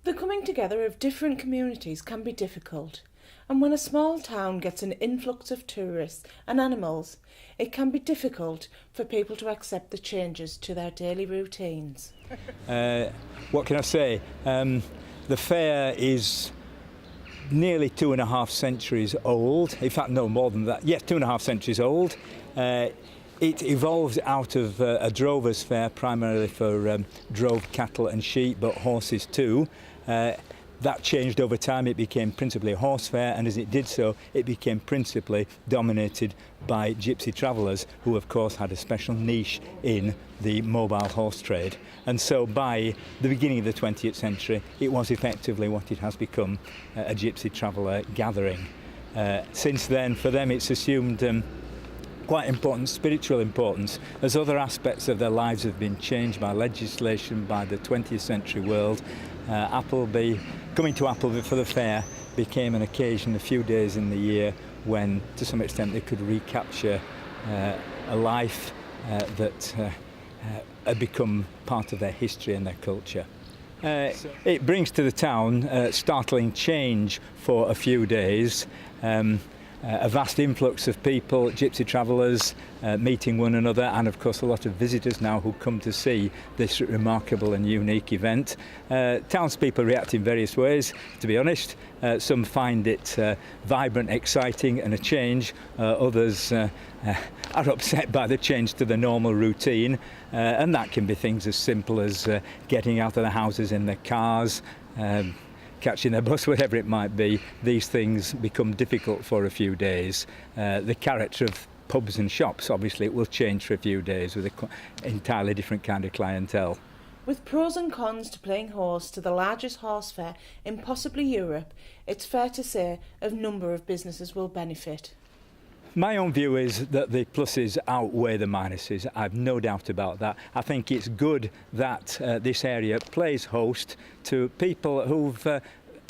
The coming together of different communities can be difficult, and when a small town gets an influx of tourists and animals, it can be difficult for people to accept the changes to their daily routines. What can I say? The fair is nearly 2.5 centuries old. In fact, no more than that. Yes, 2.5 centuries old. It evolved out of a drovers' fair, primarily for drove cattle and sheep, but horses too. That changed over time. It became principally a horse fair, and as it did so, it became principally dominated by gypsy travellers, who of course had a special niche in the mobile horse trade. And so by the beginning of the 20th century, it was effectively what it has become, a gypsy traveller gathering. Since then, for them, it's assumed quite important spiritual importance, as other aspects of their lives have been changed by legislation, by the 20th century world. Appleby, coming to Appleby for the fair became an occasion a few days in the year when, to some extent, they could recapture a life that had become part of their history and their culture. It brings to the town startling change for a few days. A vast influx of people, gypsy travellers, meeting one another, and of course a lot of visitors now who come to see this remarkable and unique event. Townspeople react in various ways, to be honest. Some find it vibrant, exciting and a change. Others are upset by the change to the normal routine, and that can be things as simple as getting out of the houses in their cars, catching their bus, whatever it might be. These things become difficult for a few days. The character of pubs and shops, obviously, it will change for a few days with an entirely different kind of clientele. With pros and cons to playing horse to the largest horse fair in possibly Europe, it's fair to say a number of businesses will benefit. My own view is that the pluses outweigh the minuses. I've no doubt about that. I think it's good that this area plays host to people who've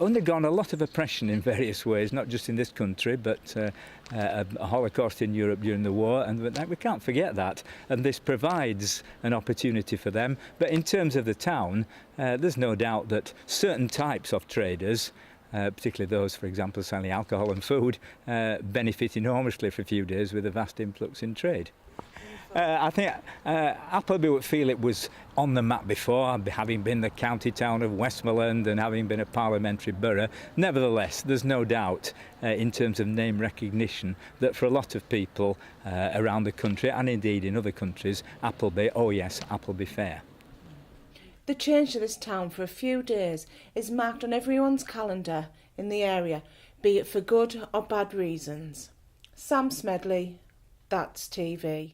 undergone a lot of oppression in various ways, not just in this country, but a Holocaust in Europe during the war, and we can't forget that. And this provides an opportunity for them. But in terms of the town, there's no doubt that certain types of traders, particularly those, for example, selling alcohol and food, benefit enormously for a few days with a vast influx in trade. I think Appleby would feel it was on the map before, having been the county town of Westmoreland and having been a parliamentary borough. Nevertheless, there's no doubt in terms of name recognition that for a lot of people around the country, and indeed in other countries, Appleby, oh yes, Appleby Fair. The change to this town for a few days is marked on everyone's calendar in the area, be it for good or bad reasons. Sam Smedley, That's TV.